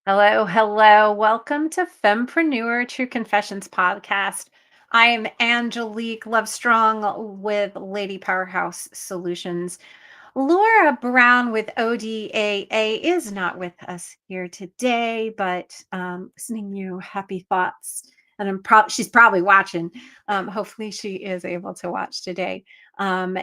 Hello, hello. Welcome to Fempreneur True Confessions podcast. I am Angelique Lovestrong with Lady Powerhouse Solutions. Laura Brown with ODAA is not with us here today, but sending you happy thoughts. And she's probably watching. Hopefully, she is able to watch today. I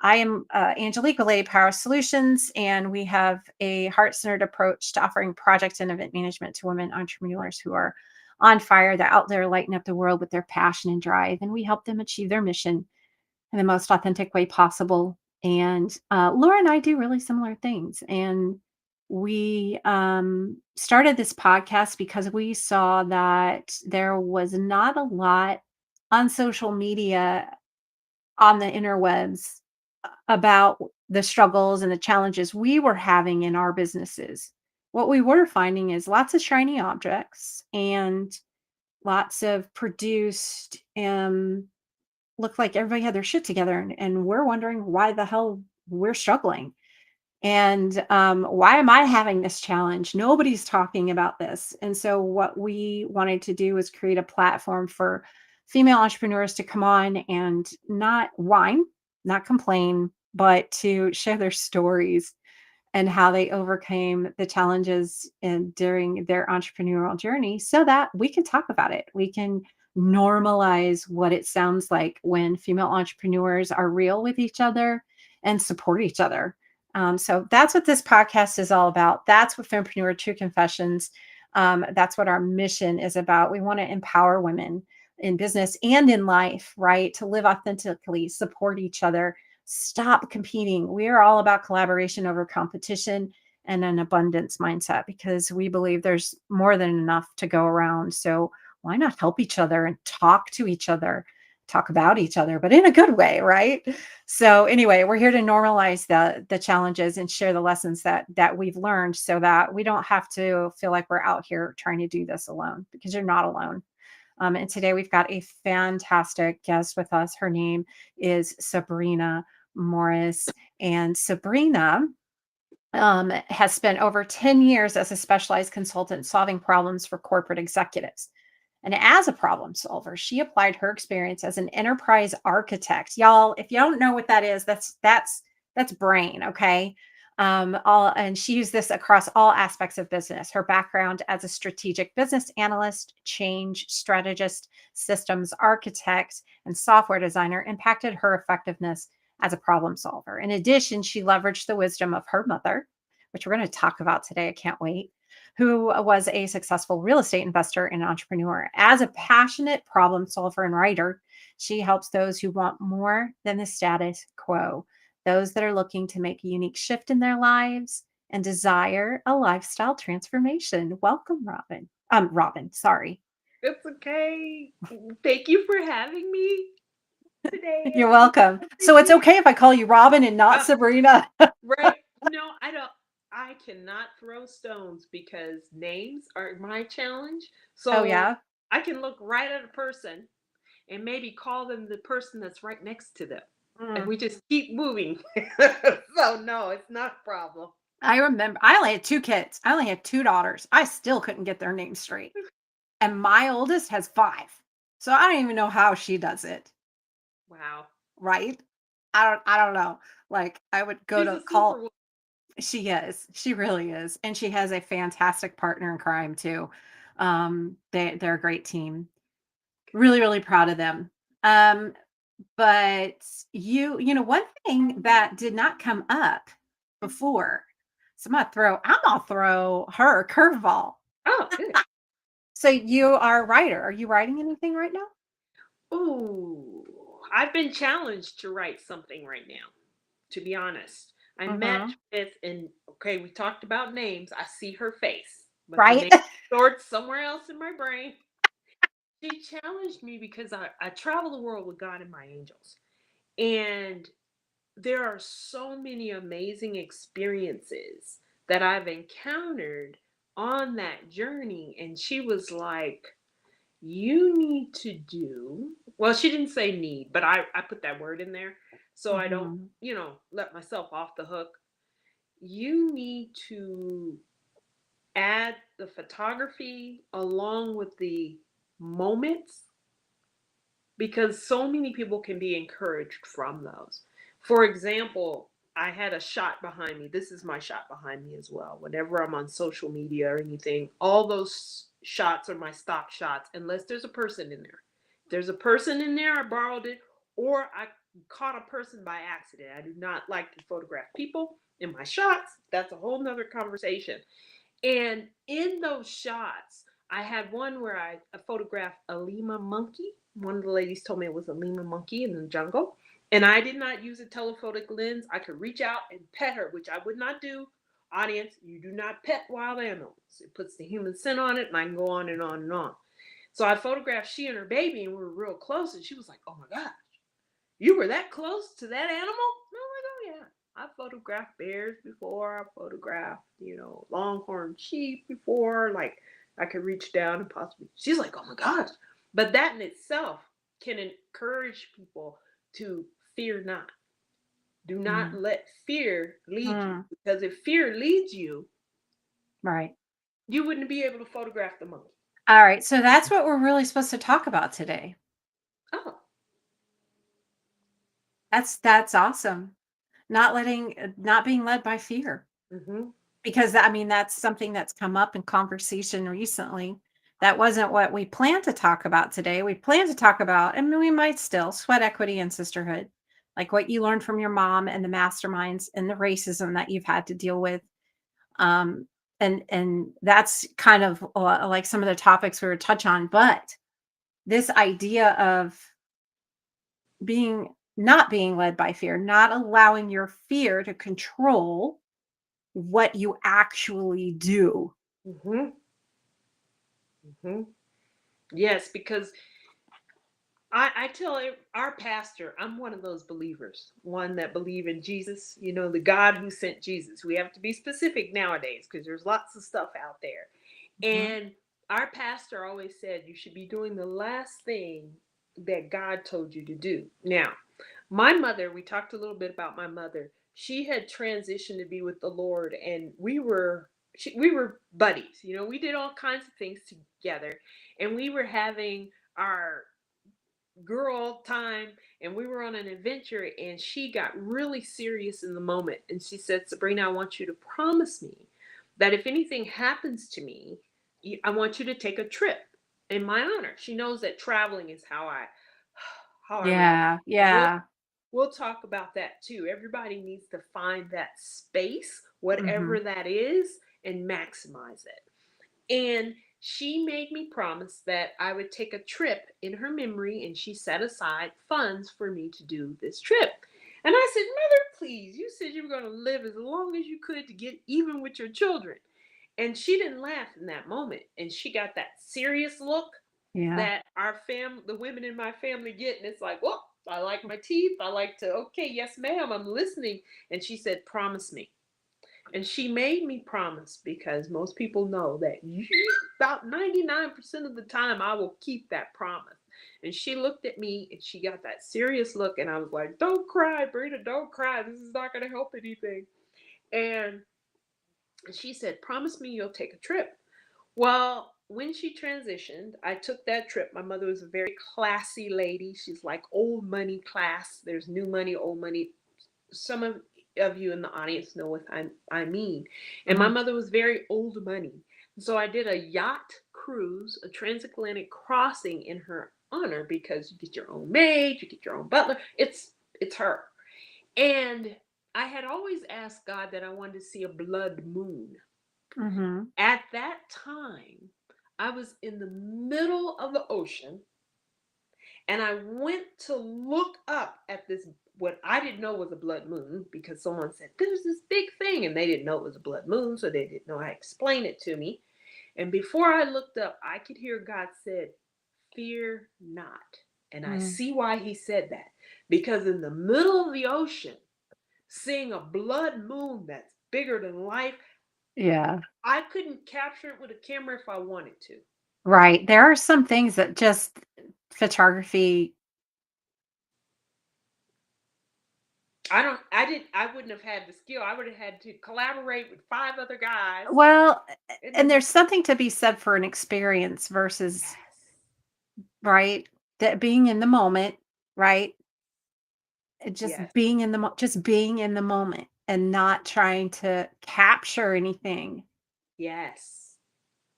am Angelique with Lady Power Solutions, and we have a heart-centered approach to offering project and event management to women entrepreneurs who are on fire. They're out there lighting up the world with their passion and drive, and we help them achieve their mission in the most authentic way possible. And Laura and I do really similar things. And we started this podcast because we saw that there was not a lot on social media, on the interwebs, about the struggles and the challenges we were having in our businesses. What we were finding is lots of shiny objects and lots of produced looked like everybody had their shit together, and we're wondering why the hell we're struggling. And why am I having this challenge? Nobody's talking about this. And so, what we wanted to do was create a platform for female entrepreneurs to come on and not whine, not complain, but to share their stories and how they overcame the challenges during their entrepreneurial journey so that we can talk about it. We can normalize what it sounds like when female entrepreneurs are real with each other and support each other. So that's what this podcast is all about. That's what Fempreneur True Confessions. That's what our mission is about. We want to empower women in business and in life, right? To live authentically, support each other, stop competing. We are all about collaboration over competition and an abundance mindset because we believe there's more than enough to go around. So why not help each other and talk to each other, talk about each other, but in a good way, right? So anyway, we're here to normalize the challenges and share the lessons that we've learned so that we don't have to feel like we're out here trying to do this alone, because you're not alone. And today we've got a fantastic guest with us. Her name is Sabrina Morris. And Sabrina has spent over 10 years as a specialized consultant solving problems for corporate executives. And as a problem solver, she applied her experience as an enterprise architect. Y'all, if you don't know what that is, that's brain, okay? And she used this across all aspects of business. Her background as a strategic business analyst, change strategist, systems architect, and software designer impacted her effectiveness as a problem solver. In addition, she leveraged the wisdom of her mother, which we're going to talk about today. I can't wait, who was a successful real estate investor and entrepreneur. As a passionate problem solver and writer, she helps those who want more than the status quo, those that are looking to make a unique shift in their lives and desire a lifestyle transformation. Welcome, Robin. Robin, sorry. It's okay. Thank you for having me today, You're Angelique. welcome. I So it's appreciate it. okay if I call you Robin and not Uh, Sabrina? right. No, I don't. I cannot throw stones because names are my challenge. Oh, So yeah. I can look right at a person and maybe call them the person that's right next to them. And Mm. we just keep moving. So, no, it's not a problem. I remember I only had two kids. I only had two daughters. I still couldn't get their names straight. And my oldest has five. So I don't even know how she does it, Wow. right? I don't know. Like I would go She's to a call. superwoman. She is. She really is. And she has a fantastic partner in crime too. They're a great team. Really, really proud of them. Um, but one thing that did not come up before. So I'm gonna throw her a curveball. Oh, good. So you are a writer. Are you writing anything right now? Ooh, I've been challenged to write something right now, to be honest. I met Mhm. with, and okay, we talked about names. I see her face, but the Right? name stored somewhere else in my brain. She challenged me because I travel the world with God and my angels. And there are so many amazing experiences that I've encountered on that journey. And she was like, you need to do, well, she didn't say need, but I put that word in there so I don't, Mhm. let myself off the hook. You need to add the photography along with the moments, because so many people can be encouraged from those. For example, I had a shot behind me. This is my shot behind me as well. Whenever I'm on social media or anything, all those shots are my stock shots, unless there's a person in there. If there's a person in there, I borrowed it, or I caught a person by accident. I do not like to photograph people in my shots. That's a whole nother conversation. And in those shots, I had one where I photographed a llama monkey. One of the ladies told me it was a llama monkey in the jungle. And I did not use a telephotic lens. I could reach out and pet her, which I would not do. Audience, you do not pet wild animals. It puts the human scent on it, and I can go on and on and on. So I photographed she and her baby, and we were real close. And she was like, "Oh my God, you were that close to that animal?" No, I go, yeah. I photographed bears before. I photographed, longhorn sheep before. Like I could reach down and possibly. She's like, "Oh my gosh!" But that in itself can encourage people to fear not. Do not Mm, let fear lead you, mm, because if fear leads you, right. you wouldn't be able to photograph the monkey. All right. So that's what we're really supposed to talk about today. Oh, That's awesome. Not being led by fear. mm-hmm, Because I mean, that's something that's come up in conversation recently. That wasn't what we planned to talk about today. We plan to talk about, and we might still, sweat equity and sisterhood, like what you learned from your mom and the masterminds and the racism that you've had to deal with. Um, and that's kind of like some of the topics we were touch on. But this idea of being not being led by fear, not allowing your fear to control what you actually do. mm-hmm, mm-hmm. Yes, because I tell our pastor, I'm one of those believers, one that believe in Jesus, the God who sent Jesus. We have to be specific nowadays because there's lots of stuff out there. Mhm. And our pastor always said you should be doing the last thing that God told you to do. Now, my mother, we talked a little bit about my mother. She had transitioned to be with the Lord, and we were buddies. We did all kinds of things together, and we were having our girl time, and we were on an adventure, and she got really serious in the moment, and she said, "Sabrina, I want you to promise me that if anything happens to me, I want you to take a trip in my honor." She knows that traveling is how I relax. Yeah, And we'll yeah. we'll talk about that too. Everybody needs to find that space, whatever Mhm. that is, and maximize it. And she made me promise that I would take a trip in her memory, and she set aside funds for me to do this trip. And I said, "Mother, please, you said you were going to live as long as you could to get even with your children." And she didn't laugh in that moment. And she got that serious look Yeah. that the women in my family get. And it's like, "Well, I like my teeth. I like to, okay, yes, ma'am, I'm listening." And she said, "Promise me." And she made me promise, because most people know that about 99% of the time I will keep that promise. And she looked at me and she got that serious look. And I was like, "Don't cry, Brita, don't cry. This is not going to help anything." And she said, "Promise me you'll take a trip." Well, when she transitioned, I took that trip. My mother was a very classy lady. She's like old money class. There's new money, old money. Some of you in the audience know what I mean. And my Mhm. mother was very old money. So I did a yacht cruise, a transatlantic crossing in her honor, because you get your own maid, you get your own butler. It's her. And I had always asked God that I wanted to see a blood moon. Mhm. At that time, I was in the middle of the ocean, and I went to look up at this, what I didn't know was a blood moon, because someone said, "There's this big thing," and they didn't know it was a blood moon, so they didn't know how to explain it to me. And before I looked up, I could hear God said, "Fear not." And I Mm. see why he said that. Because in the middle of the ocean, seeing a blood moon that's bigger than life, Yeah. I couldn't capture it with a camera if I wanted to. Right. There are some things that just photography I wouldn't have had the skill. I would have had to collaborate with 5 other guys, Well, and and then there's something to be said for an experience versus, yes, right? That being in the moment, right? yes, Just being in the moment and not trying to capture anything. yes.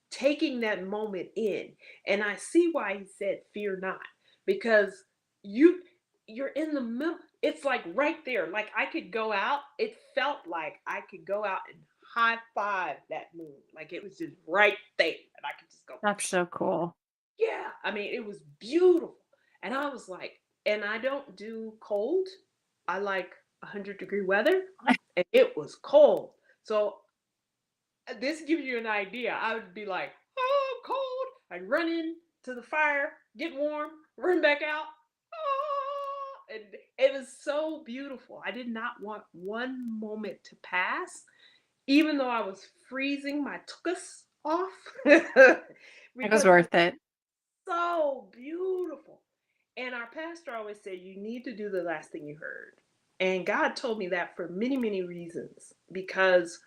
Taking that moment in. And I see why he said fear not, because you you're in the middle. It's like right there. Like I could go out. It felt like I could go out and high five that moon. Like it was just right there. And I could just go, That's so cool. yeah. I mean, it was beautiful. And I was like, and I don't do cold. I like 100-degree weather. And it was cold. So this gives you an idea. I would be like, oh, I'm cold. I'd run in to the fire, get warm, run back out. Ah, and it was so beautiful. I did not want one moment to pass, even though I was freezing my tuchus off, It was because it was worth it. so beautiful. And our pastor always said, you need to do the last thing you heard. And God told me that for many, many reasons. Because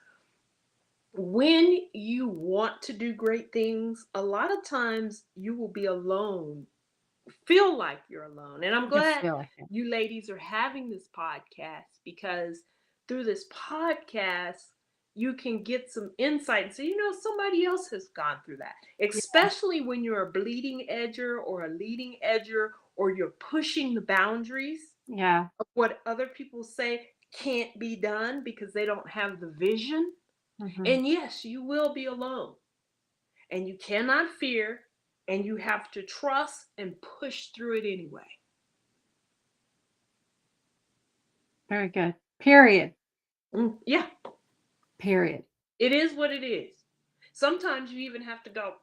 when you want to do great things, a lot of times you will be alone, feel like you're alone. And I'm I glad feel like it. you ladies are having this podcast, because through this podcast, you can get some insight and say, somebody else has gone through that, Yeah. especially when you're a bleeding edger or a leading edger, or you're pushing the boundaries Yeah. of what other people say can't be done because they don't have the vision. Mhm. And yes, you will be alone, and you cannot fear, and you have to trust and push through it anyway. Very good. Period. Yeah, Period. it is what it is. Sometimes you even have to go.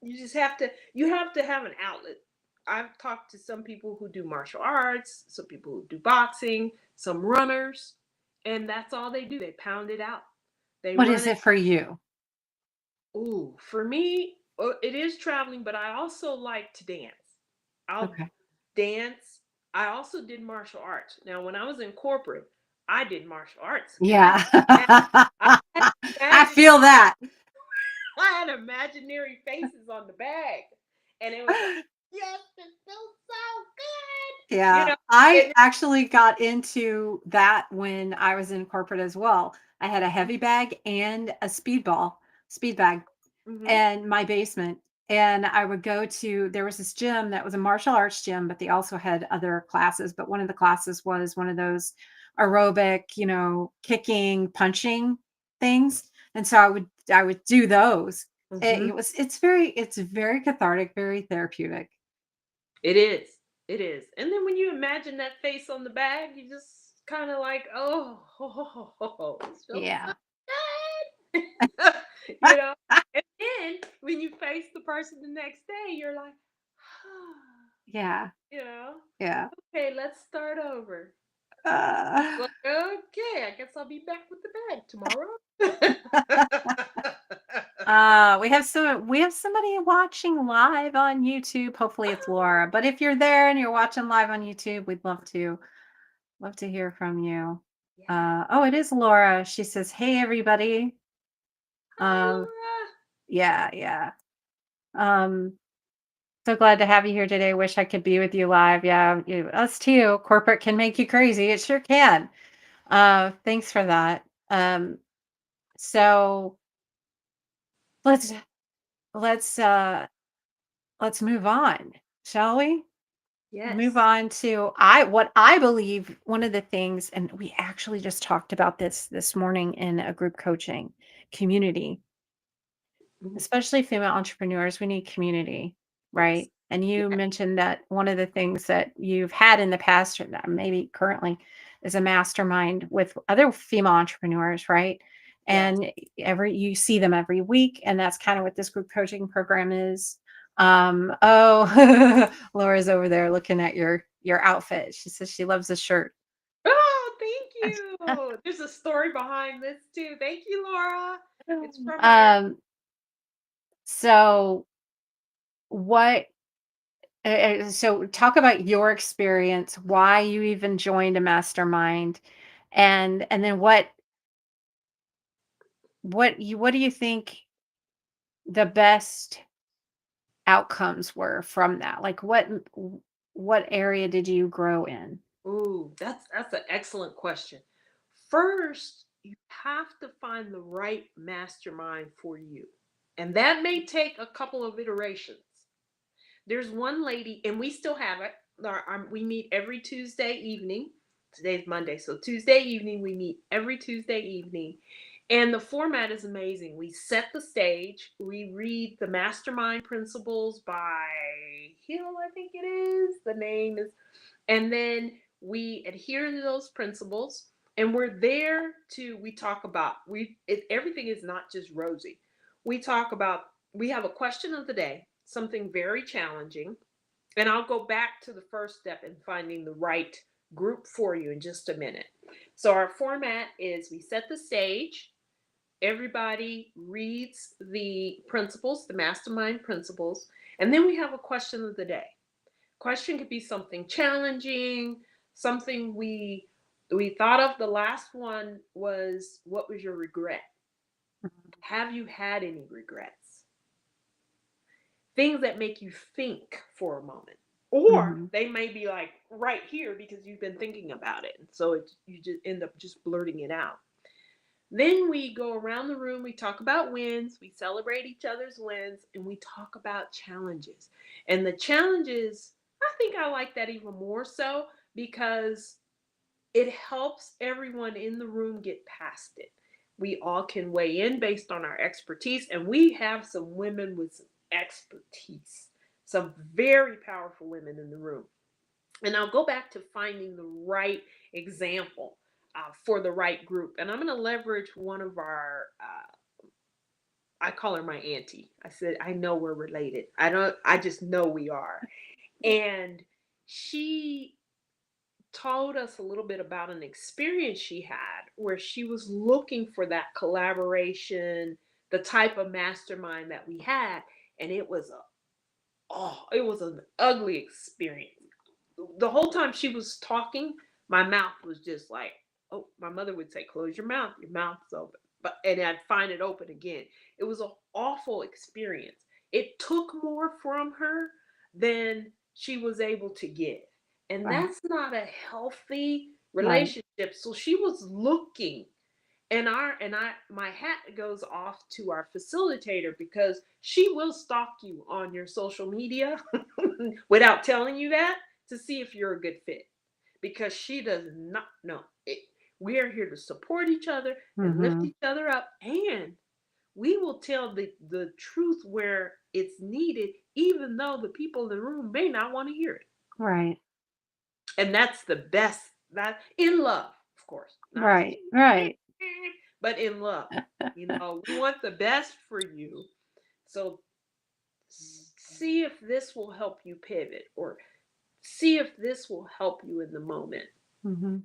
You have to have an outlet. I've talked to some people who do martial arts, some people who do boxing, some runners, and that's all they do. They pound it out. They What run is it. it for you? Ooh, for me, it is traveling, but I also like to dance. I'll Okay. dance. I also did martial arts. Now, when I was in corporate, I did martial arts, and Yeah. had, I had I imagine, feel that. I had imaginary faces on the bag, and it was like, yes, this feels so good. Yeah, I And actually got into that when I was in corporate as well. I had a heavy bag and a speed bag mm-hmm, in my basement. And I would go to, there was this gym that was a martial arts gym, but they also had other classes. But one of the classes was one of those aerobic, kicking, punching things. And so I would do those. mm-hmm. It's very cathartic, very therapeutic. It is. It is. And then when you imagine that face on the bag, you just kind of like, oh, this feels so Yeah. good. And then when you face the person the next day, you're like, Yeah. you know, Yeah. okay, let's start over. Uh, Like, okay, I guess I'll be back with the bag tomorrow. we have somebody watching live on YouTube. Hopefully it's Laura. But if you're there and you're watching live on YouTube, we'd love to hear from you. Yeah. Oh, it is Laura. She says, "Hey everybody." Hi, Um, Laura. yeah, yeah. Um, so glad to have you here today. Wish I could be with you live. Yeah, us too. Corporate can make you crazy. It sure can. Thanks for that. So let's let's uh let's move on, shall we? Move Yes. on to what I believe one of the things, and we actually just talked about this morning in a group coaching community, Mhm. especially female entrepreneurs. We need community, Yes. right? And you Yeah. mentioned that one of the things that you've had in the past, or that maybe currently, is a mastermind with other female entrepreneurs, right? Yes. And you see them every week, and that's kind of what this group coaching program is. Laura's over there looking at your outfit. She says she loves the shirt. Oh, thank you. There's a story behind this too. Thank you, Laura. It's from our um, so what So talk about your experience, why you even joined a mastermind, and then what do you think the best outcomes were from that? Like what area did you grow in? Ooh, that's an excellent question. First, you have to find the right mastermind for you. And that may take a couple of iterations. There's one lady, and we still have it. We meet every Tuesday evening. Today's Monday, so Tuesday evening we meet every Tuesday evening, and the format is amazing. We set the stage. We read the Mastermind Principles by Hill, I think it is. The name is, and then we adhere to those principles. And we're there to we talk about everything is not just rosy. We talk about we have a question of the day, something very challenging, and I'll go back to the first step in finding the right group for you in just a minute. So, our format is we set the stage, everybody reads the principles, the mastermind principles, and then we have a question of the day. Question could be something challenging, something we thought of. The last one was, what was your regret? Have you had any regrets? Things that make you think for a moment. Or Mhm. they may be like right here because you've been thinking about it. And so you just end up just blurting it out. Then we go around the room, we talk about wins, we celebrate each other's wins, and we talk about challenges. And the challenges, I think I like that even more so because it helps everyone in the room get past it. We all can weigh in based on our expertise, and we have some women with some expertise, some very powerful women in the room. And I'll go back to finding the right example for the right group. And I'm going to leverage one of our, I call her my auntie. I said, I know we're related. I just know we are. And she told us a little bit about an experience she had where she was looking for that collaboration, the type of mastermind that we had. And it was an ugly experience. The whole time she was talking, my mouth was just like, oh, my mother would say, close your mouth is open. And I'd find it open again. It was an awful experience. It took more from her than she was able to give. And Right. that's not a healthy Right. relationship. So she was looking, and my hat goes off to our facilitator because she will stalk you on your social media without telling you that to see if you're a good fit, because she does not know it. We are here to support each other and lift Mhm. each other up, and we will tell the truth where it's needed, even though the people in the room may not want to hear it. Right. And that's the best, that in love, of course, not just Right. Right. but in love. We want the best for you. So see if this will help you pivot, or see if this will help you in the moment. Mhm.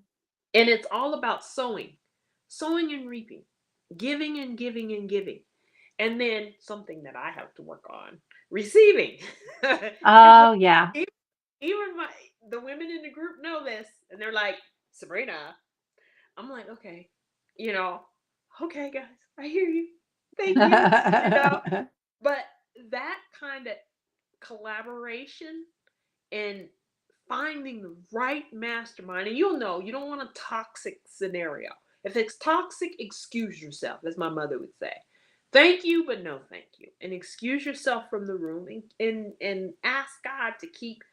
And it's all about sowing and reaping, giving and giving and giving. And then something that I have to work on, receiving. Because Oh, yeah. even the women in the group know this, and they're like, Sabrina. I'm like, okay, you know, okay, guys, I hear you. Thank you. But that kind of collaboration and finding the right mastermind, and you'll know you don't want a toxic scenario. If it's toxic, excuse yourself, as my mother would say. Thank you, but no thank you. And excuse yourself from the room, and ask God to keep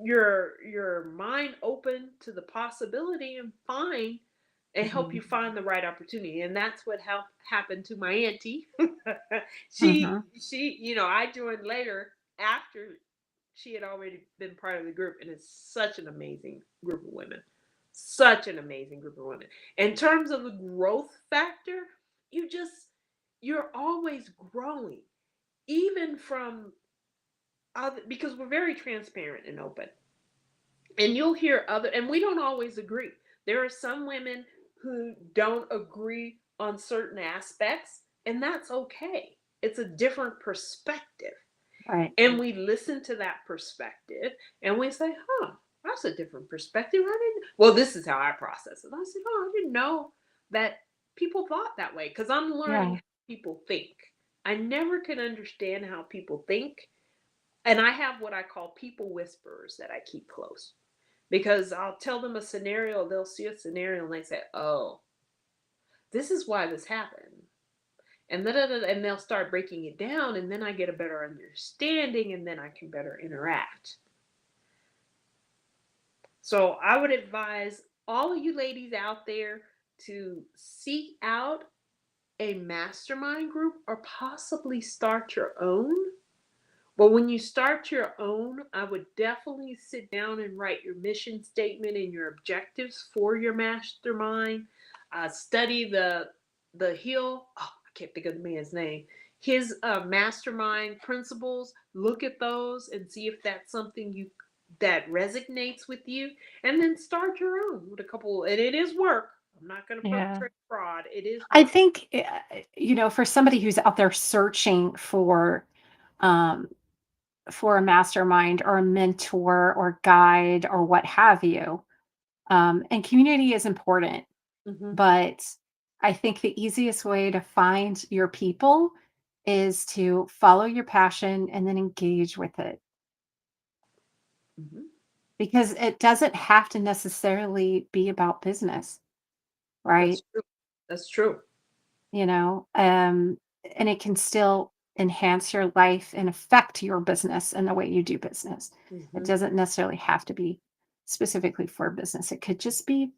your mind open to the possibility, and help you Mhm. find the right opportunity. And that's what helped happened to my auntie. she Mhm. she I joined later after she had already been part of the group, and it's such an amazing group of women. Such an amazing group of women. In terms of the growth factor, you're always growing, even from other, because we're very transparent and open. And you'll hear other, and we don't always agree. There are some women who don't agree on certain aspects, and that's okay. It's a different perspective. Right. And we listen to that perspective and we say, huh, that's a different perspective. I didn't, well, this is how I process it. I said, oh, I didn't know that people thought that way because I'm learning Yeah. how people think. I never could understand how people think. And I have what I call people whisperers that I keep close because I'll tell them a scenario, they'll see a scenario and they say, oh, this is why this happened. And and they'll start breaking it down, and then I get a better understanding, and then I can better interact. So I would advise all of you ladies out there to seek out a mastermind group or possibly start your own. But when you start your own, I would definitely sit down and write your mission statement and your objectives for your mastermind. Study the Hill. Oh, I can't think of the man's name. His mastermind principles. Look at those and see if that's something you that resonates with you, and then start your own with a couple. And it is work. I'm not going to Yeah. perpetrate fraud. It is I work. think, for somebody who's out there searching um, for a mastermind or a mentor or guide or what have you, and community is important, Hmm. but I think the easiest way to find your people is to follow your passion and then engage with it, Hmm. because it doesn't have to necessarily be about business, right? That's true. That's true. You know, and it can still enhance your life and affect your business and the way you do business. It Hmm. doesn't necessarily have to be specifically for business. It could just be,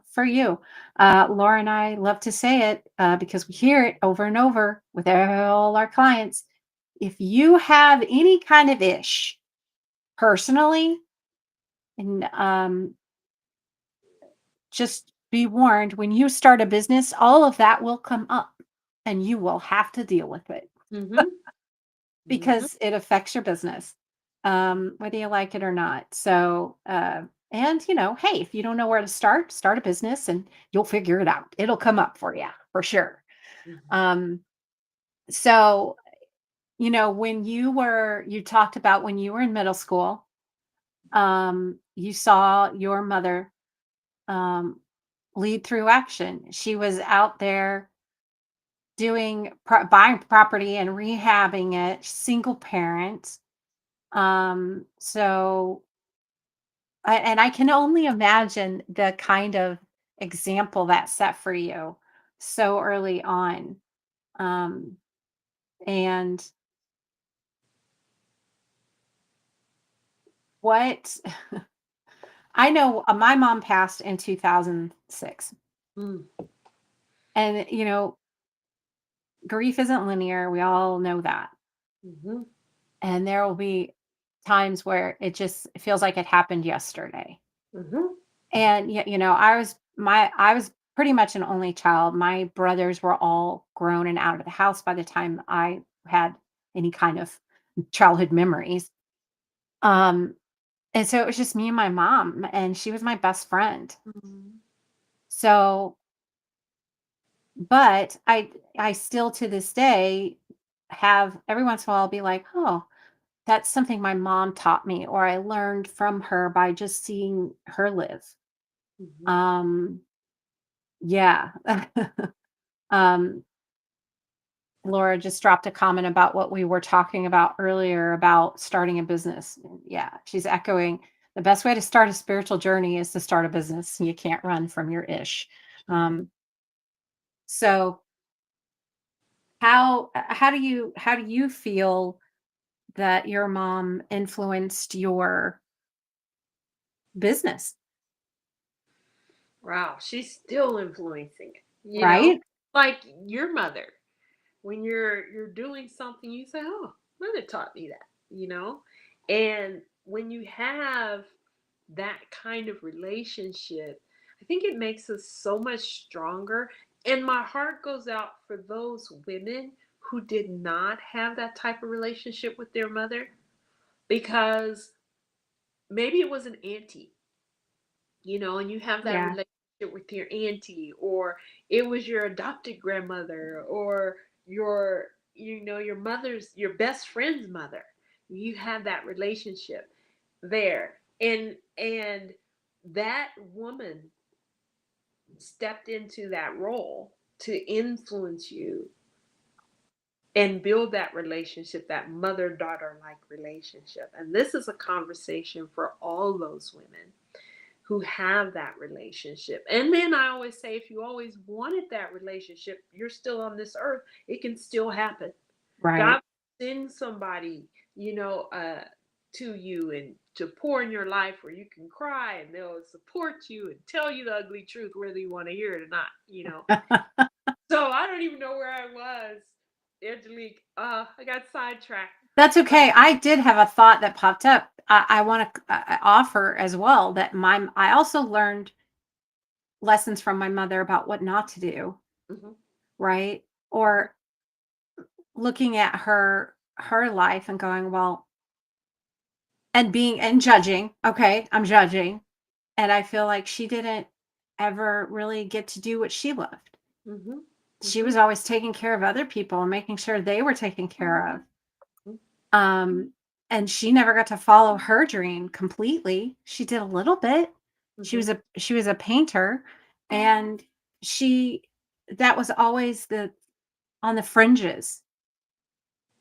for you. Laura and I love to say it because we hear it over and over with all our clients. If you have any kind of ish personally, and just be warned, when you start a business, all of that will come up and you will have to deal with it Hmm. Hmm. because it affects your business, whether you like it or not. So, and hey, if you don't know where to start a business and you'll figure it out. It'll come up for you for sure. Mhm. Um, so, when you talked about when you were in middle school, you saw your mother um, lead through action. She was out there buying property and rehabbing it, single parent. So and I can only imagine the kind of example that set for you so early on. Um, and what I know, my mom passed in 2006. Mm. And, grief isn't linear. We all know that. Mhm. And there will be times where it just feels like it happened yesterday. Mhm. And yet, I was pretty much an only child. My brothers were all grown and out of the house by the time I had any kind of childhood memories. Um, and so it was just me and my mom, and she was my best friend. Mhm. So, but I still to this day have every once in a while I'll be like, oh, that's something my mom taught me, or I learned from her by just seeing her live. Mhm. Um, yeah. um, Laura just dropped a comment about what we were talking about earlier about starting a business. Yeah, she's echoing the best way to start a spiritual journey is to start a business. You can't run from your ish. Mhm. So how do you feel that your mom influenced your business, Wow, she's still influencing it, right? like your mother. When you're doing something, you say, "Oh, mother taught me that," And when you have that kind of relationship, I think it makes us so much stronger. And my heart goes out for those women who did not have that type of relationship with their mother because maybe it was an auntie, and you have that Yeah. relationship with your auntie, or it was your adopted grandmother, or your mother's, your best friend's mother. You have that relationship there. And that woman stepped into that role to influence you and build that relationship, that mother daughter like relationship. And this is a conversation for all those women who have that relationship. And then I always say, if you always wanted that relationship, you're still on this earth, it can still happen. God Right. sends somebody, you know, to you and to pour in your life where you can cry and they'll support you and tell you the ugly truth, whether you want to hear it or not, you know. So I don't even know where I was, Angelique. I got sidetracked. That's But okay. I did have a thought that popped up. I want to offer as well that I also learned lessons from my mother about what not to do, mhm, right? mhm, Or looking at her life and going, well, and being and judging. Okay, I'm judging, and I feel like she didn't ever really get to do what she loved. mhm, She mhm, was always taking care of other people and making sure they were taken care of. mhm, Um, and she never got to follow her dream completely. She did a little bit. mhm, She was a painter, and she that was always the on the fringes.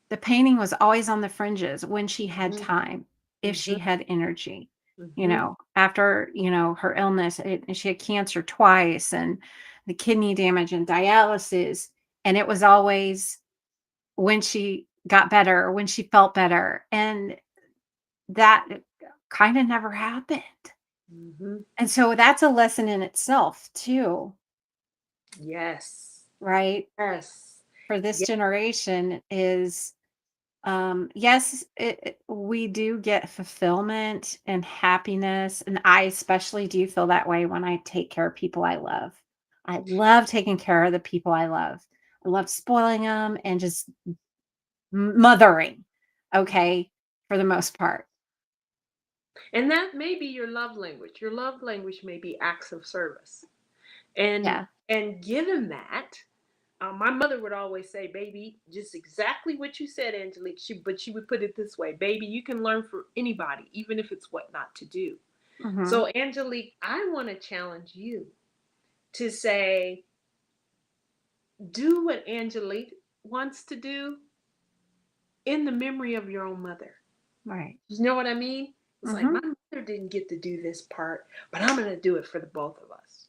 The painting was always on the fringes when she had mhm, time, if she mhm, had energy. You mhm, know, after, her illness, and she had cancer twice and the kidney damage and dialysis, and it was always when she got better or when she felt better, and that kinda never happened. mhm. And so that's a lesson in itself too, Yes. right? Yes. For this Yeah. generation is, yes, we do get fulfillment and happiness, and I especially do feel that way when I take care of people I love. I love taking care of the people I love. I love spoiling them and just mothering, okay, for the most part. And that may be your love language. Your love language may be acts of service. And Yeah. and given that, my mother would always say, "Baby, just exactly what you said, Angelique." But she would put it this way, "Baby, you can learn from anybody, even if it's what not to do." Mhm. So, Angelique, I want to challenge you to say, do what Angelique wants to do in the memory of your own mother. Right. You know what I mean? It's like, Mhm. my mother didn't get to do this part, but I'm going to do it for the both of us.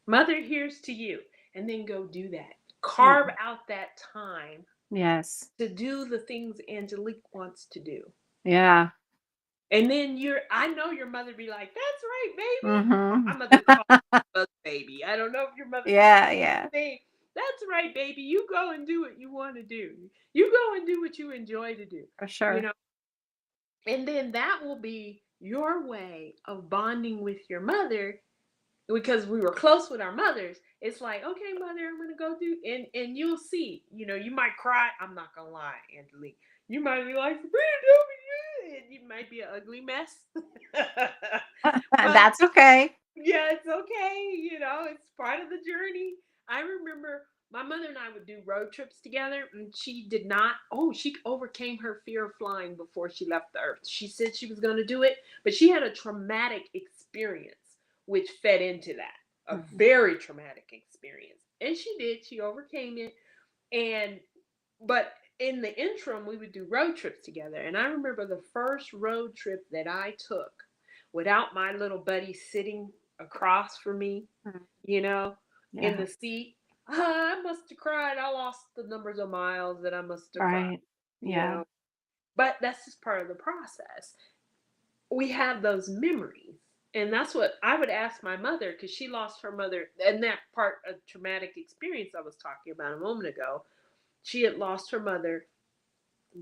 Mother, here's to you. And then go do that. Yeah. Carve out that time Yes. to do the things Angelique wants to do. Yeah. And then I know your mother be like, that's right, baby. Oh, Mhm. my mother called us baby. I don't know if your mother called Yeah, yeah, me name. That's right, baby. You go and do what you want to do. You go and do what you enjoy to do. for You sure. know, and then that will be your way of bonding with your mother because we were close with our mothers. It's like, okay, mother, I'm gonna go do, and you'll see. You know, you might cry. I'm not gonna lie, Angelique. You might be like, Sabrina, don't be good. You might be an ugly mess, but That's okay. yeah, it's okay. You know, it's part of the journey. I remember my mother and I would do road trips together, and she did not. Oh, she overcame her fear of flying before she left the earth. She said she was going to do it, but she had a traumatic experience which fed into that. A Mhm. very traumatic experience. And she did. She overcame it. And but in the interim, we would do road trips together. And I remember the first road trip that I took without my little buddy sitting across from me, Mhm. you know, in Yeah. the seat. I must have cried. I lost the numbers of miles that I must have cried, Right. you Yeah. know. But that's just part of the process. We have those memories. And that's what I would ask my mother because she lost her mother and that part of traumatic experience I was talking about a moment ago. She had lost her mother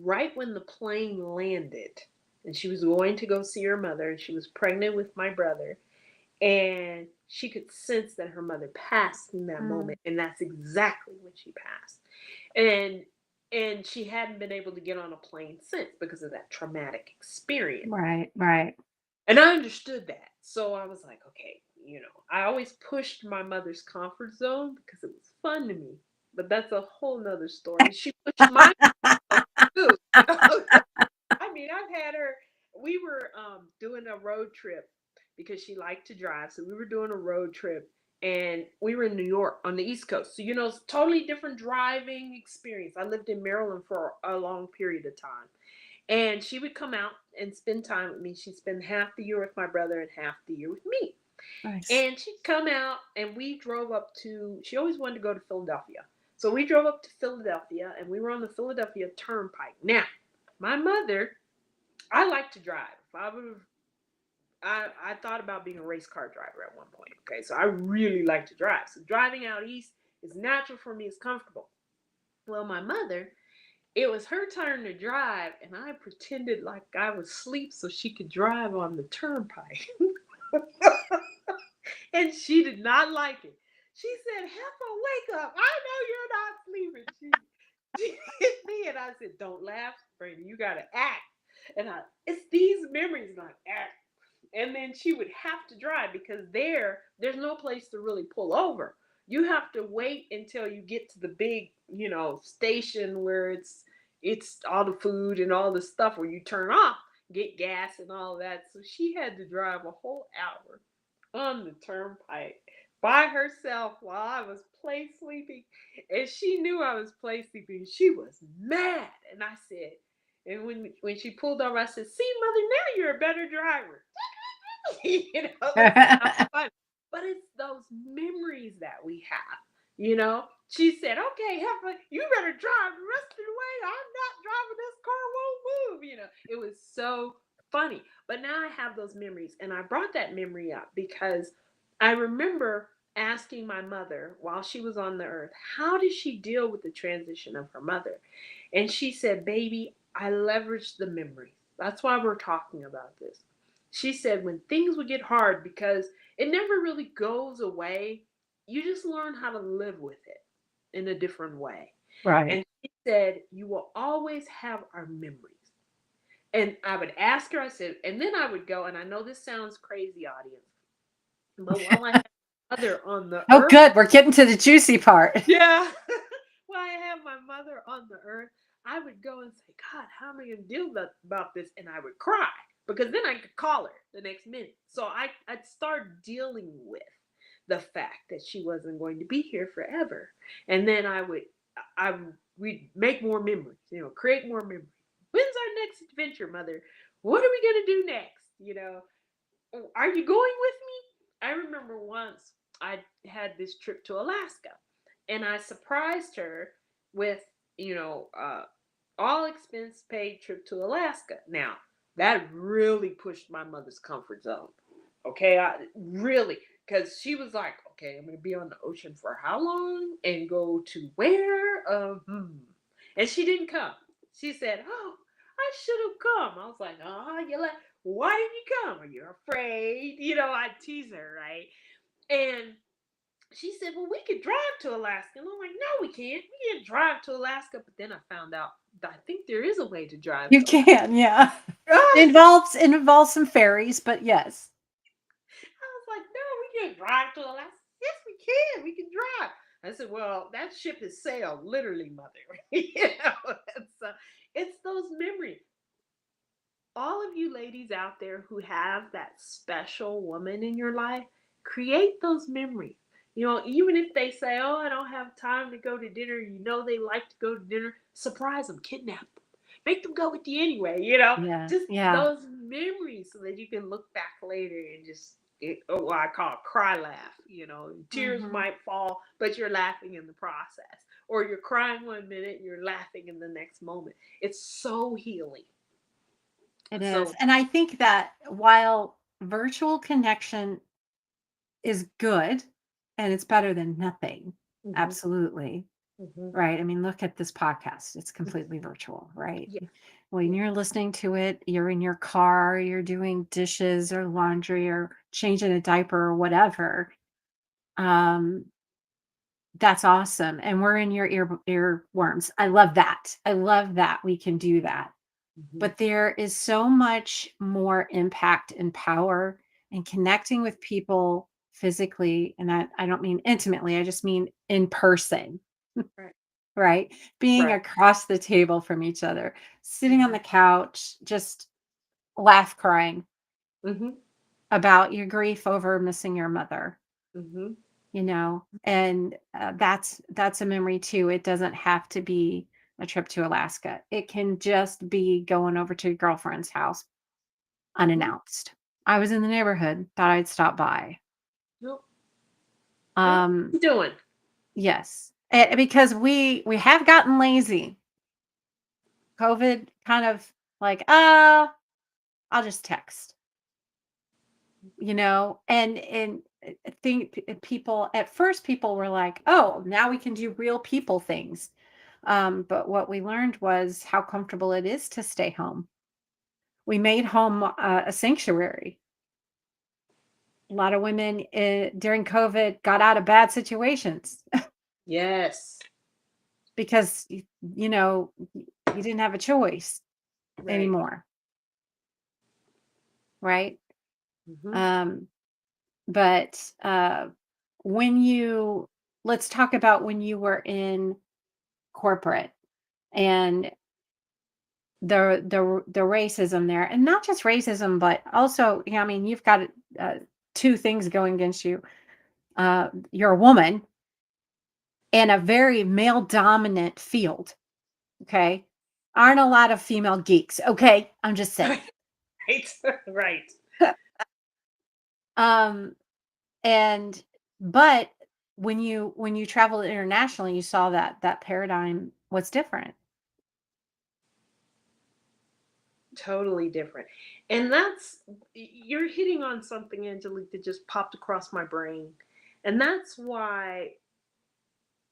right when the plane landed. And she was going to go see her mother. And she was pregnant with my brother. And she could sense that her mother passed in that Mm. moment. And that's exactly when she passed. And she hadn't been able to get on a plane since because of that traumatic experience. Right, right. And I understood that. So I was like, okay, I always pushed my mother's comfort zone because it was fun to me. But that's a whole nother story. She pushed my too. I mean, had her. We were doing a road trip because she liked to drive. So we were doing a road trip, and we were in New York on the East Coast. So it's totally different driving experience. I lived in Maryland for a long period of time. And she would come out and spend time with me. She'd spend half the year with my brother and half the year with me. Nice. And she'd come out and we drove up to, she always wanted to go to Philadelphia. So we drove up to Philadelphia and we were on the Philadelphia Turnpike. Now, my mother, I like to drive. If I would have, I thought about being a race car driver at one point. Okay, so I really like to drive. So driving out east is natural for me, it's comfortable. Well, my mother, it was her turn to drive, and I pretended like I was asleep so she could drive on the turnpike. And she did not like it. She said, Heifer, wake up. I know you're not sleeping. She hit me, and I said, don't laugh, Brady. You got to act. And it's these memories, not act. And then she would have to drive because there's no place to really pull over. You have to wait until you get to the big, station where it's all the food and all the stuff where you turn off, get gas and all that. So she had to drive a whole hour on the turnpike by herself while I was play sleeping. And she knew I was play sleeping. She was mad. And I said, and when she pulled over, I said, see, mother, now you're a better driver. It's not fun. But it's those memories that we have. She said, okay, Heifer, you better drive the rest of the way. I'm not driving, this car won't move. It was so funny. But now I have those memories. And I brought that memory up because I remember asking my mother while she was on the earth, how did she deal with the transition of her mother? And she said, baby, I leveraged the memories. That's why we're talking about this. She said when things would get hard, because it never really goes away, you just learn how to live with it in a different way. Right. And she said, you will always have our memories. And I would ask her, I said, and then I would go, and I know this sounds crazy, audience, but while I had my mother on the Oh, earth, good. We're getting to the juicy part. yeah, while I have my mother on the earth, I would go and say, God, how am I going to deal about this? And I would cry because then I could call her the next minute. So I'd start dealing with the fact that she wasn't going to be here forever. And then we'd make more memories, create more memories. When's our next adventure, mother? What are we going to do next? Are you going with me? I remember once I had this trip to Alaska and I surprised her with, all expense paid trip to Alaska. Now, that really pushed my mother's comfort zone. Okay, really, because she was like, okay, I'm going to be on the ocean for how long and go to where? And she didn't come. She said, oh, I should have come. I was like, why didn't you come? Are you afraid? I tease her, right? And she said, well, we could drive to Alaska. And I'm like, no, we can't. We can't drive to Alaska. But then I found out that I think there is a way to drive You to Alaska. can, yeah. It involves some fairies, but yes. I was like, no, we can't drive to Alaska. Yes, we can. We can drive. I said, well, that ship has sailed, literally, mother. It's those memories. All of you ladies out there who have that special woman in your life, create those memories. Even if they say, oh, I don't have time to go to dinner, they like to go to dinner, surprise them, kidnap them, make them go with you anyway. Yeah. Just Yeah. those memories so that you can look back later and just, what I call cry laugh. Tears Mhm. might fall, but you're laughing in the process. Or you're crying one minute, you're laughing in the next moment. It's so healing. It is. So, And I think that while virtual connection is good and it's better than nothing, mhm, absolutely. mhm. Right. I mean, look at this podcast. It's completely virtual, right? Yeah, When yeah. you're listening to it, you're in your car, you're doing dishes or laundry or changing a diaper or whatever. Um, that's awesome. And we're in your earworms. I love that. I love that we can do that. Mhm. But there is so much more impact and power in connecting with people physically. And I don't mean intimately, I just mean in person, Right, right? Being right. across the table from each other, sitting on Mhm, the couch, just laugh crying Mhm. about your grief over missing your mother, Mhm. and that's a memory too. It doesn't have to be a trip to Alaska. It can just be going over to your girlfriend's house Mhm. unannounced. I was in the neighborhood, thought I'd stop by. Yep. Yep. What Um, you doing? yes, because we have gotten lazy. COVID kind of like, I'll just text, and I think people at first people were like, oh, now we can do real people things. But what we learned was how comfortable it is to stay home. We made home a sanctuary. A lot of women during COVID got out of bad situations Yes. because you didn't have a choice Right. anymore, right? Mhm. Um, but when you let's talk about when you were in corporate and the racism there, and not just racism, but also, I mean, you've got two things going against you. You're a woman in a very male dominant field. Okay, aren't a lot of female geeks. Okay, I'm just saying. Right. Right. um, and but when you travel internationally, you saw that paradigm was different. Totally different. And you're hitting on something, Angelique, that just popped across my brain. And that's why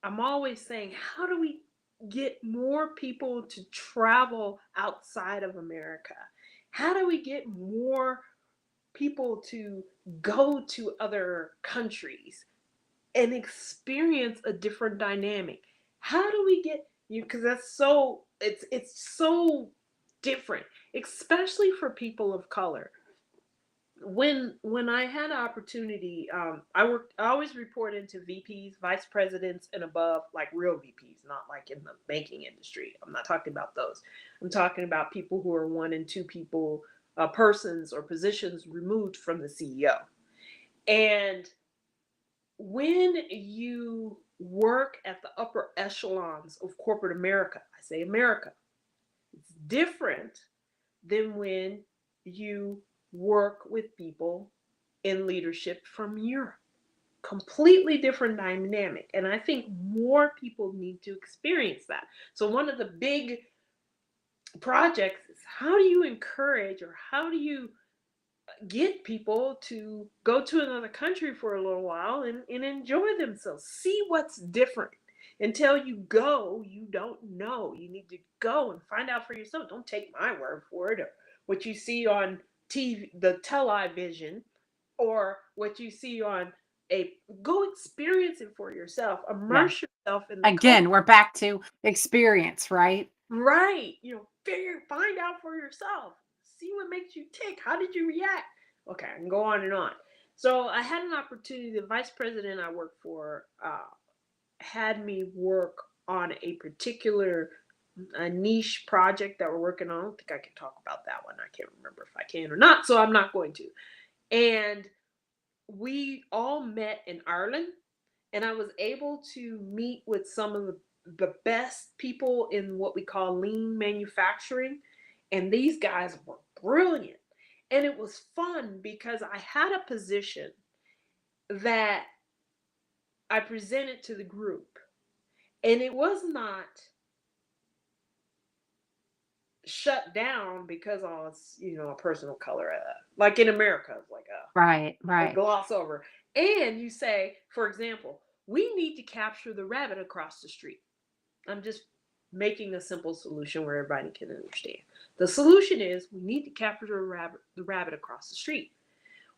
I'm always saying, how do we get more people to travel outside of America? How do we get more people to go to other countries and experience a different dynamic? How do we get you, because it's so different, especially for people of color. When I had an opportunity, I always report into VPs, vice presidents, and above, like real VPs, not like in the banking industry. I'm not talking about those. I'm talking about people who are one and two people, persons or positions removed from the CEO. And when you work at the upper echelons of corporate America, I say America, it's different than when you work with people in leadership from Europe. Completely different dynamic. And I think more people need to experience that. So, one of the big projects is, how do you encourage, or how do you get people to go to another country for a little while and enjoy themselves? See what's different. Until you go, you don't know. You need to go and find out for yourself. Don't take my word for it, or what you see on TV, the television, or what you see on a go experience it for yourself. Yeah. Immerse yourself in the culture. Again, we're back to experience, right? Right. Find out for yourself. See what makes you tick. How did you react? Okay, I can go on and on. So I had an opportunity. The vice president I worked for had me work on a particular a niche project that we're working on. I don't think I can talk about that one. I can't remember if I can or not, so I'm not going to. And we all met in Ireland, and I was able to meet with some of the best people in what we call lean manufacturing. And these guys were brilliant. And it was fun because I had a position that I presented to the group. And it was not shut down because, oh, it's, a person of color. Like in America, it's like Right, a right. gloss over. And you say, for example, we need to capture the rabbit across the street. I'm just making a simple solution where everybody can understand. The solution is, we need to capture the rabbit across the street.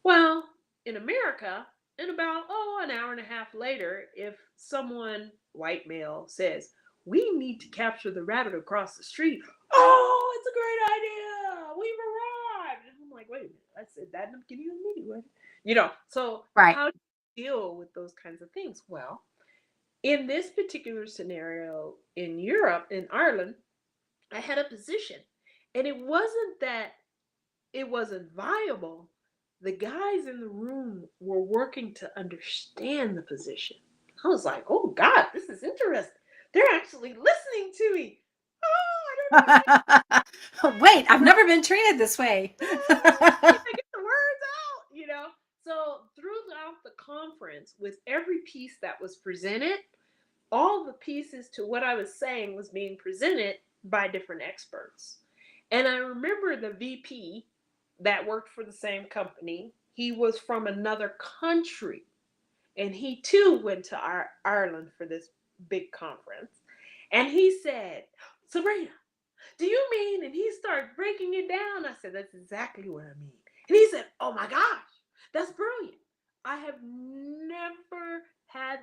Well, in America, in about an hour and a half later, if someone, white male, says, we need to capture the rabbit across the street, oh, it's a great idea. We've arrived. And I'm like, wait a minute, I said that in the beginning of the meeting. So Right. how do you deal with those kinds of things? Well, in this particular scenario in Europe, in Ireland, I had a position. And it wasn't that it wasn't viable, the guys in the room were working to understand the position. I was like, oh God, this is interesting. They're actually listening to me. Oh, I don't know what Wait, I've never been treated this way. to get the words out. So throughout the conference, with every piece that was presented, all the pieces to what I was saying was being presented by different experts. And I remember the VP that worked for the same company, he was from another country. And he too went to Ireland for this big conference. And he said, Sabrina, do you mean? And he started breaking it down. I said, that's exactly what I mean. And he said, oh my gosh, that's brilliant. I have never had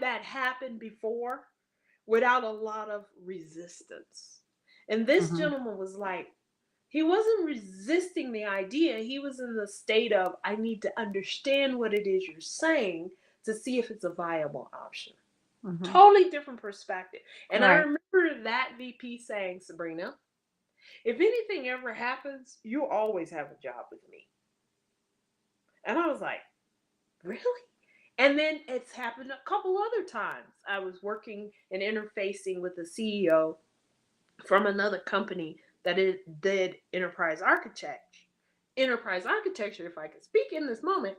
that happen before without a lot of resistance. And this Mhm. gentleman was like, he wasn't resisting the idea. He was in the state of, I need to understand what it is you're saying to see if it's a viable option. Mhm. Totally different perspective. And I Right. remember that VP saying, Sabrina, if anything ever happens, you always have a job with me. And I was like, really? And then it's happened a couple other times. I was working and interfacing with the CEO from another company that did enterprise architecture, if I could speak in this moment.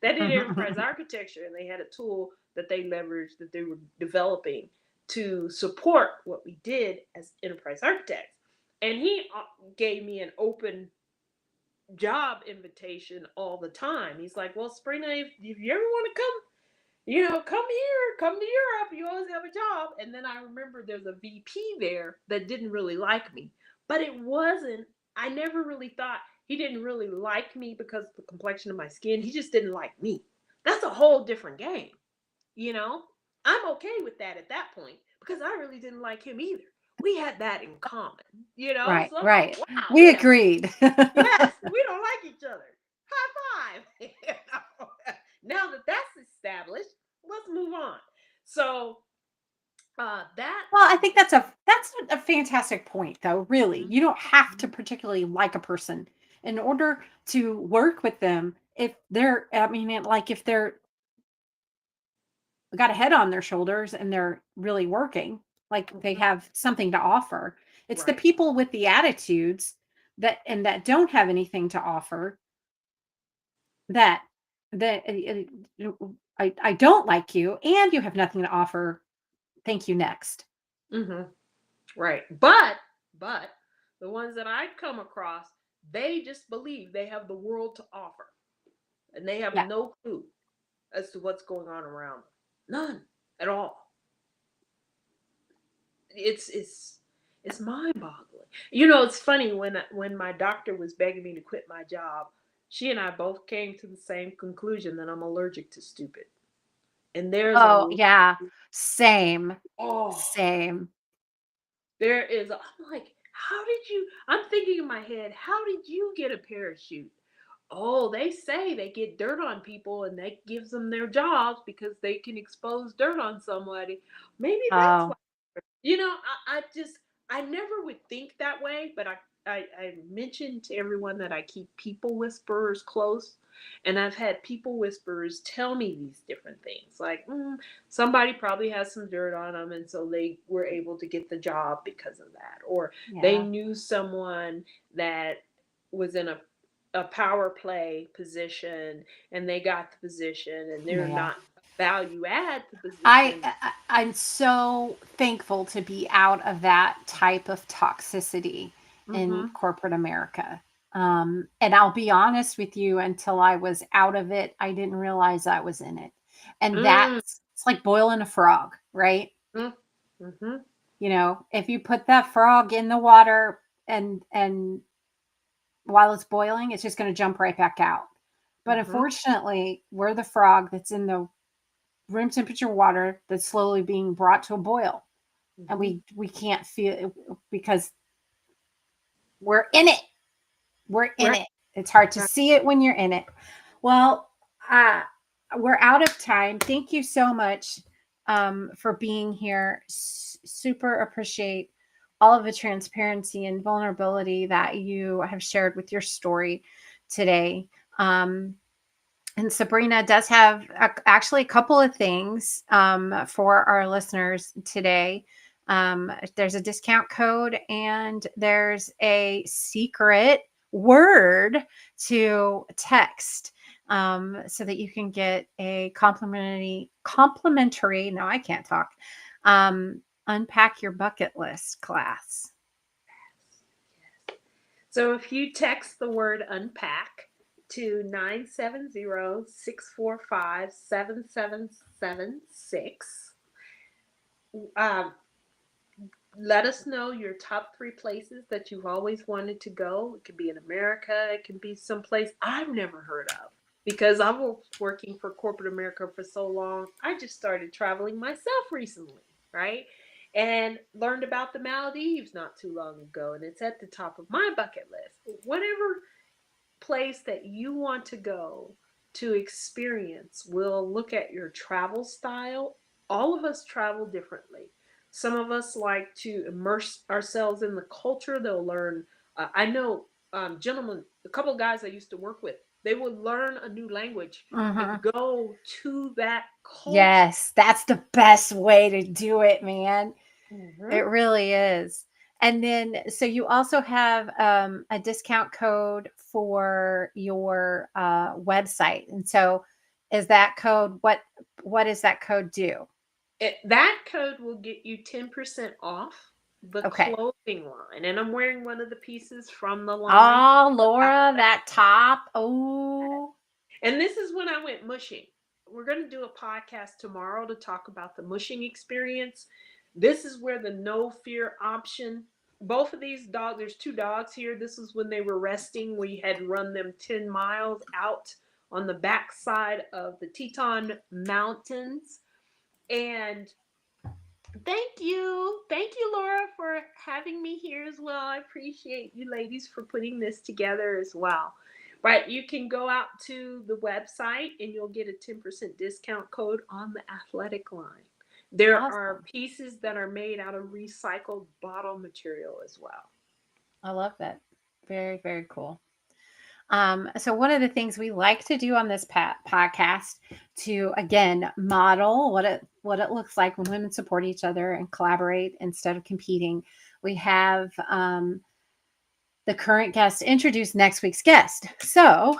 That did enterprise architecture, and they had a tool that they leveraged, that they were developing to support what we did as enterprise architects. And he gave me an open job invitation all the time. He's like, well, Sabrina, if you ever want to come, come here, come to Europe. You always have a job. And then I remember there's a VP there that didn't really like me. But it wasn't, I never really thought he didn't really like me because of the complexion of my skin. He just didn't like me. That's a whole different game. You know, I'm okay with that at that point because I really didn't like him either. We had that in common, Right, So I'm like, right. wow, We agreed. yes, we don't like each other. High five. Now that that's established, let's move on. So that. Well, I think that's a fantastic point, though, really. Mhm, You don't have to mhm, particularly like a person in order to work with them if they're I mean, like, if they're got a head on their shoulders and they're really working, like, they mhm. have something to offer. It's the Right. people with the attitudes that don't have anything to offer that that, I don't like you, and you have nothing to offer. Thank you, next. Hmm. Right. But the ones that I come across, they just believe they have the world to offer, and they have Yeah. no clue as to what's going on around them. None at all. It's mind-boggling. It's funny when my doctor was begging me to quit my job, she and I both came to the same conclusion that I'm allergic to stupid. And there's a Oh, yeah. Same. oh, Same. there is a, I'm like, how did you? I'm thinking in my head, how did you get a parachute? Oh, they say they get dirt on people and that gives them their jobs because they can expose dirt on somebody. Maybe that's why. Oh, I never would think that way, but I mentioned to everyone that I keep people whisperers close. And I've had people whisperers tell me these different things like, somebody probably has some dirt on them. And so they were able to get the job because of that. Or they yeah. knew someone that was in a power play position and they got the position and they're Yeah. not value add the I, position. I I'm so thankful to be out of that type of toxicity in Mm-hmm. corporate America. And I'll be honest with you, until I was out of it, I didn't realize I was in it. And Mm, that's it's like boiling a frog, right? mm, mhm, If you put that frog in the water and while it's boiling, it's just going to jump right back out. But mhm, unfortunately, we're the frog that's in the room temperature water that's slowly being brought to a boil, and mhm. we can't feel it because we're in it. We're in Right, it. It's hard to right. see it when you're in it. Well, uh, we're out of time. Thank you so much for being here. Super appreciate all of the transparency and vulnerability that you have shared with your story today. And Sabrina does have actually a couple of things for our listeners today. There's a discount code and there's a secret word to text so that you can get a complimentary, no, I can't talk, unpack your bucket list class. So if you text the word unpack to 970-645-7776, um, let us know your top 3 places that you've always wanted to go. It could be in America, it can be someplace I've never heard of. Because I was working for corporate America for so long, I just started traveling myself recently, right? And learned about the Maldives not too long ago, and it's at the top of my bucket list. Whatever place that you want to go to experience, we'll look at your travel style. All of us travel differently. Some of us like to immerse ourselves in the culture. They'll learn. I know gentlemen, a couple of guys I used to work with, they would learn a new language Mm-hmm. and go to that culture. Yes, that's the best way to do it, man. It Mm-hmm. really is. And then, so you also have a discount code for your website. And so, is that code what does that code do? That code will get you 10% off the Okay. clothing line. And I'm wearing one of the pieces from the line. Oh, Laura, that top. Oh, And this is when I went mushing. We're going to do a podcast tomorrow to talk about the mushing experience. This is where the no fear option, both of these dogs, there's 2 dogs here. This is when they were resting. We had run them 10 miles out on the backside of the Teton Mountains. And thank you. Thank you, Laura, for having me here as well. I appreciate you ladies for putting this together as well. Right, you can go out to the website and you'll get a 10% discount code on the athletic line. There are awesome. pieces that are made out of recycled bottle material as well. I love that. Very, very cool. So one of the things we like to do on this podcast to again model what it looks like when women support each other and collaborate instead of competing. We have the current guest introduce next week's guest. So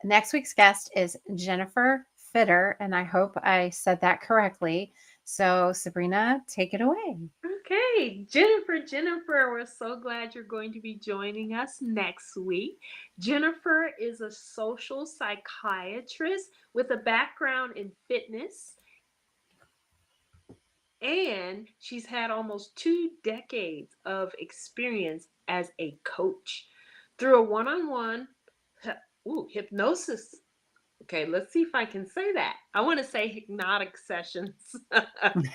next week's guest is Jennifer Fitter, and I hope I said that correctly. So Sabrina, take it away. Okay, Jennifer, we're so glad you're going to be joining us next week. Jennifer is a social psychiatrist with a background in fitness, and she's had almost 2 decades of experience as a coach through a one-on-one hypnosis. Okay, let's see if I can say that. I want to say hypnotic sessions and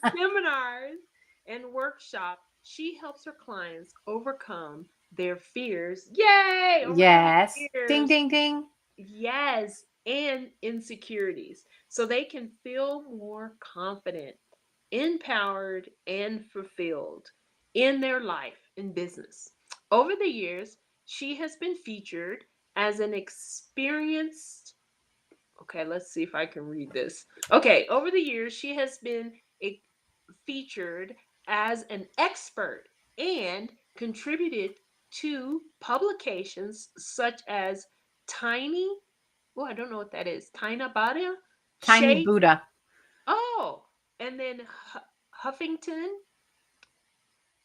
seminars and workshops. She helps her clients overcome their fears. Yay! Overcome Yes. Ding, fears. ding, ding. Yes, and insecurities. So they can feel more confident, empowered, and fulfilled in their life and business. Over the years, she has been featured as an experienced. Okay, let's see if I can read this. Okay, over the years, she has been featured as an expert and contributed to publications such as Tiny. Oh, I don't know what that is. Tiny Bada, Tiny Shape. Buddha. Oh, and then Huffington.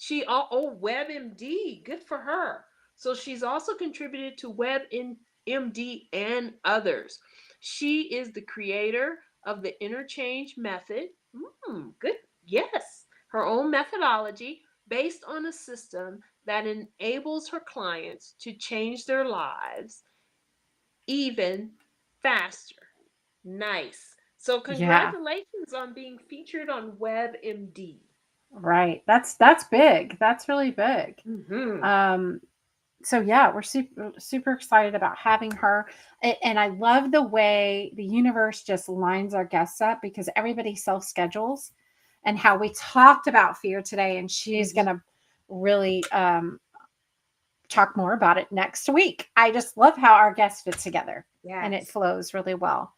WebMD. Good for her. So she's also contributed to WebMD and others. She is the creator of the interchange method. Good. Yes. Her own methodology based on a system that enables her clients to change their lives even faster. Nice. So Yeah. congratulations on being featured on WebMD. Right. That's big. That's really big. Mm-hmm. Um, so yeah, we're super excited about having her. And I love the way the universe just lines our guests up because everybody self schedules. and how we talked about fear today. And she's going Mhm. to really talk more about it next week. I just love how our guests fit together and it Yes. flows really well.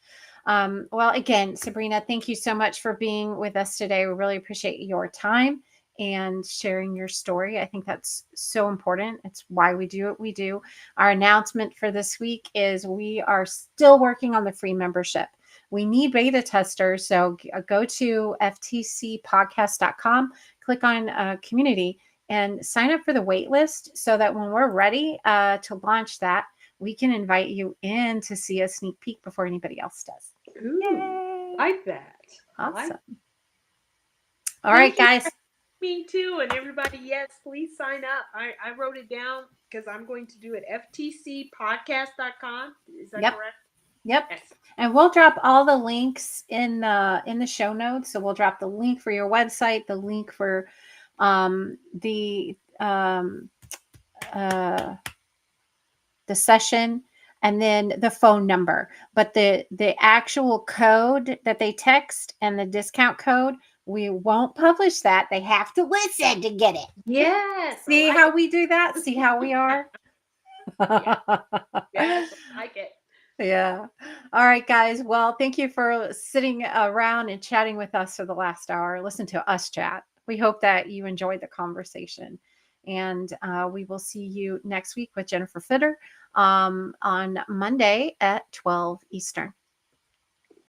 Well, again, Sabrina, thank you so much for being with us today. We really appreciate your time and sharing your story. I think that's so important. It's why we do what we do. Our announcement for this week is we are still working on the free membership. We need beta testers. So go to ftcpodcast.com, click on community, and sign up for the wait list so that when we're ready to launch that, we can invite you in to see a sneak peek before anybody else does. Ooh, Yay! like that. I like. Awesome. All right, Thank you for guys. me too, and everybody. Yes, please sign up. I wrote it down because I'm going to do it. ftcpodcast.com. Is that Yep. correct? Yep. Yes. And we'll drop all the links in the show notes. So we'll drop the link for your website, the link for the uh, the session, and then the phone number. But the actual code that they text and the discount code, we won't publish that. They have to listen to get it. Yes, I See like how we do that? See how we are? Yeah. Yes, I like it. Yeah. All right, guys. Well, thank you for sitting around and chatting with us for the last hour. Listen to us chat. We hope that you enjoyed the conversation. And we will see you next week with Jennifer Fitter on Monday at 12 Eastern.